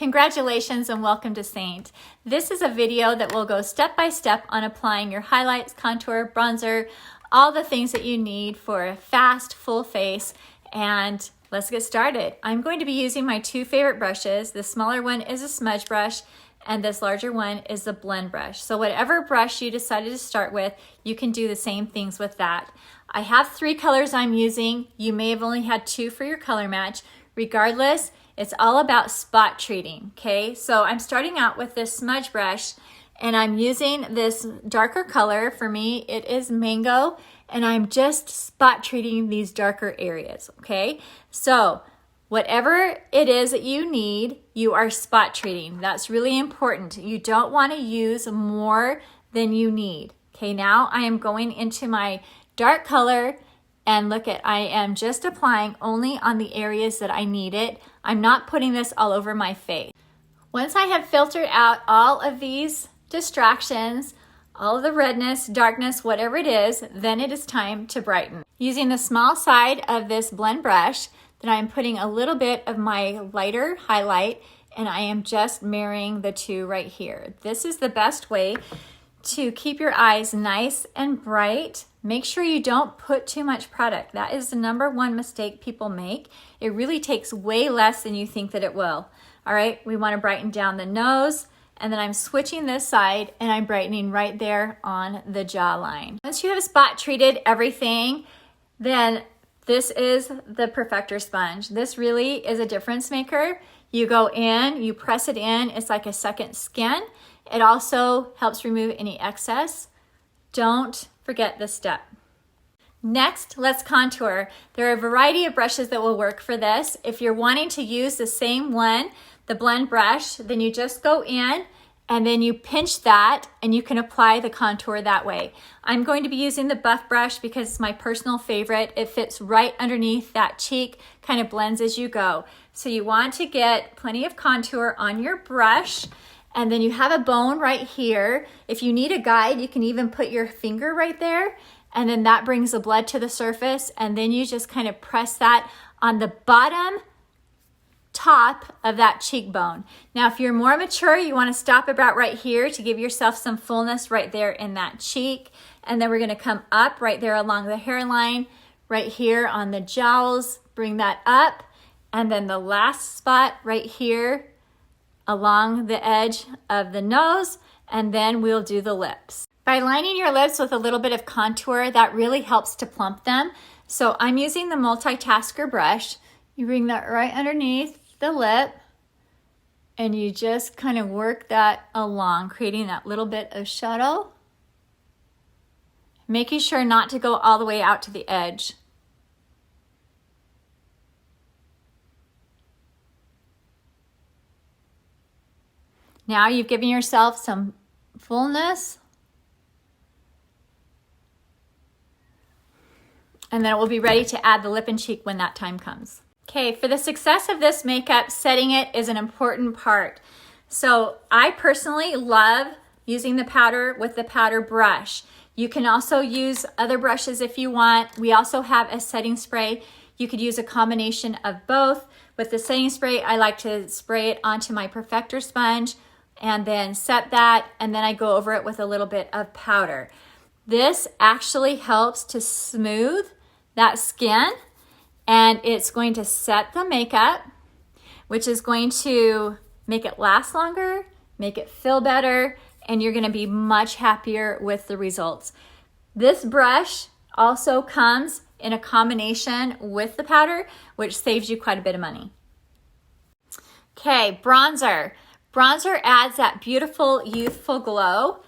Congratulations and welcome to Seint. This is a video that will go step by step on applying your highlights, contour, bronzer, all the things that you need for a fast, full face. And let's get started. I'm going to be using my two favorite brushes. The smaller one is a smudge brush and this larger one is the blend brush. So whatever brush you decided to start with, you can do the same things with that. I have 3 colors I'm using. You may have only had 2 for your color match. Regardless, it's all about spot treating, okay? So I'm starting out with this smudge brush and I'm using this darker color. For me, it is mango, and I'm just spot treating these darker areas, okay? So whatever it is that you need, you are spot treating. That's really important. You don't want to use more than you need. Okay, now I am going into my dark color, and look at, I am just applying only on the areas that I need it. I'm not putting this all over my face. Once I have filtered out all of these distractions, all of the redness, darkness, whatever it is, then it is time to brighten. Using the small side of this blend brush, then I'm putting a little bit of my lighter highlight, and I am just marrying the two right here. This is the best way to keep your eyes nice and bright. Make sure you don't put too much product. That is the #1 mistake people make. It really takes way less than you think that it will. All right, we want to brighten down the nose, and then I'm switching this side and I'm brightening right there on the jawline. Once you have spot treated everything, then this is the perfector sponge. This really is a difference maker. You go in, you press it in, it's like a second skin. It also helps remove any excess. Don't forget this step. Next, let's contour. There are a variety of brushes that will work for this. If you're wanting to use the same one, the blend brush, then you just go in and then you pinch that and you can apply the contour that way. I'm going to be using the buff brush because it's my personal favorite. It fits right underneath that cheek, kind of blends as you go. So you want to get plenty of contour on your brush, and then you have a bone right here. If you need a guide, you can even put your finger right there, and then that brings the blood to the surface, and then you just kind of press that on the bottom top of that cheekbone. Now, if you're more mature, you want to stop about right here to give yourself some fullness right there in that cheek. And then we're going to come up right there along the hairline, right here on the jowls, bring that up. And then the last spot right here along the edge of the nose, and then we'll do the lips. By lining your lips with a little bit of contour, that really helps to plump them. So I'm using the multitasker brush. You bring that right underneath the lip, and you just kind of work that along, creating that little bit of shadow, making sure not to go all the way out to the edge. Now you've given yourself some fullness, and then it will be ready to add the lip and cheek when that time comes. Okay, for the success of this makeup, setting it is an important part. So I personally love using the powder with the powder brush. You can also use other brushes if you want. We also have a setting spray. You could use a combination of both. With the setting spray, I like to spray it onto my perfector sponge and then set that, and then I go over it with a little bit of powder. This actually helps to smooth that skin, and it's going to set the makeup, which is going to make it last longer, make it feel better, and you're going to be much happier with the results. This brush also comes in a combination with the powder, which saves you quite a bit of money. Okay, bronzer. Bronzer adds that beautiful, youthful glow.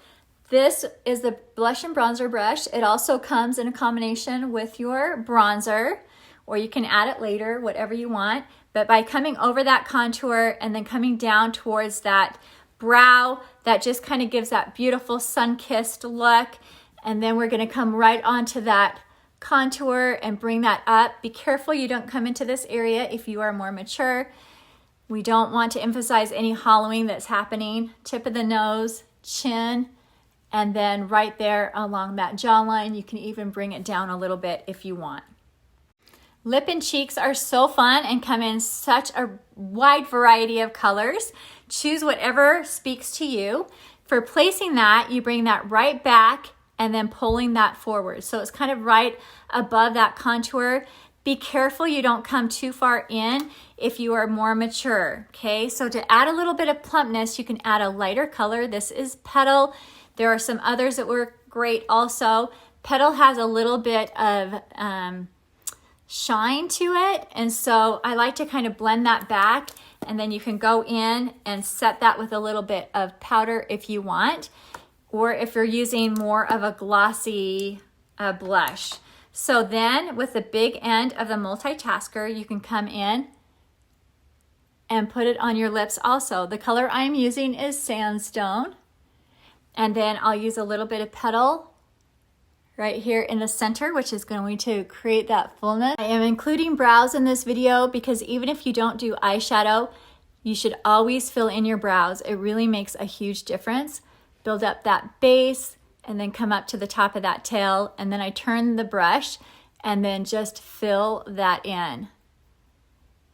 This is the blush and bronzer brush. It also comes in a combination with your bronzer, or you can add it later, whatever you want. But by coming over that contour and then coming down towards that brow, that just kind of gives that beautiful sun-kissed look. And then we're gonna come right onto that contour and bring that up. Be careful you don't come into this area if you are more mature. We don't want to emphasize any hollowing that's happening. Tip of the nose, chin, and then right there along that jawline. You can even bring it down a little bit if you want. Lip and cheeks are so fun and come in such a wide variety of colors. Choose whatever speaks to you. For placing that, you bring that right back and then pulling that forward. So it's kind of right above that contour. Be careful you don't come too far in if you are more mature, okay? So to add a little bit of plumpness, you can add a lighter color. This is Petal. There are some others that work great also. Petal has a little bit of shine to it, and so I like to kind of blend that back, and then you can go in and set that with a little bit of powder if you want, or if you're using more of a glossy blush. So then with the big end of the multitasker, you can come in and put it on your lips also. The color I'm using is Sandstone. And then I'll use a little bit of Petal right here in the center, which is going to create that fullness. I am including brows in this video because even if you don't do eyeshadow, you should always fill in your brows. It really makes a huge difference. Build up that base, and then come up to the top of that tail, and then I turn the brush and then just fill that in.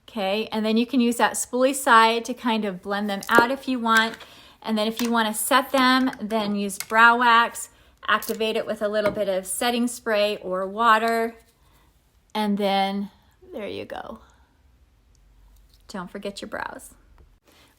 Okay, and then you can use that spoolie side to kind of blend them out if you want, and then if you want to set them, then use brow wax, activate it with a little bit of setting spray or water, and then there you go. Don't forget your brows.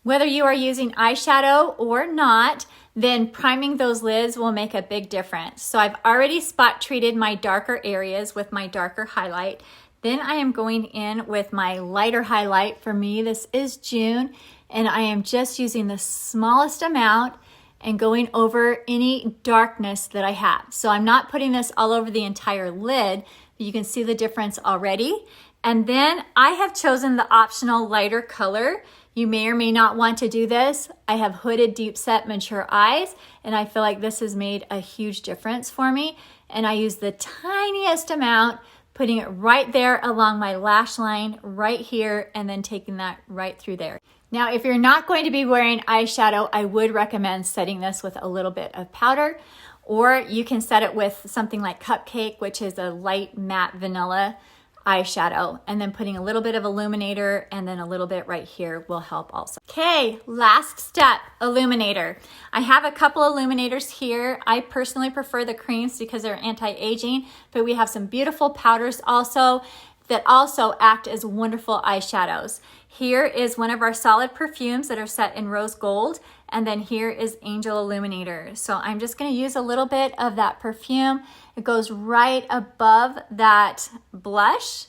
Whether you are using eyeshadow or not, then priming those lids will make a big difference. So I've already spot treated my darker areas with my darker highlight. Then I am going in with my lighter highlight. For me, this is June, and I am just using the smallest amount and going over any darkness that I have. So I'm not putting this all over the entire lid, but you can see the difference already. And then I have chosen the optional lighter color. You may or may not want to do this. I have hooded deep set mature eyes, and I feel like this has made a huge difference for me. And I use the tiniest amount, putting it right there along my lash line right here, and then taking that right through there. Now, if you're not going to be wearing eyeshadow, I would recommend setting this with a little bit of powder, or you can set it with something like Cupcake, which is a light matte vanilla eyeshadow, and then putting a little bit of illuminator and then a little bit right here will help also. Okay, last step, illuminator. I have a couple illuminators here. I personally prefer the creams because they're anti-aging, but we have some beautiful powders also that also act as wonderful eyeshadows. Here is one of our solid perfumes that are set in rose gold, and then here is Angel Illuminator. So I'm just gonna use a little bit of that perfume. It goes right above that blush,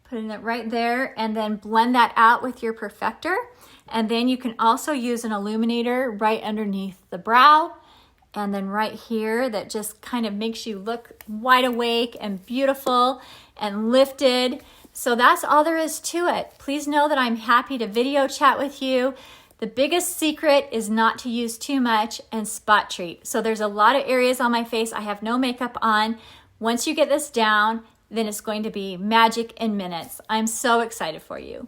putting it right there, and then blend that out with your perfector. And then you can also use an illuminator right underneath the brow, and then right here that just kind of makes you look wide awake and beautiful and lifted. So that's all there is to it. Please know that I'm happy to video chat with you. The biggest secret is not to use too much and spot treat. So there's a lot of areas on my face I have no makeup on. Once you get this down, then it's going to be magic in minutes. I'm so excited for you.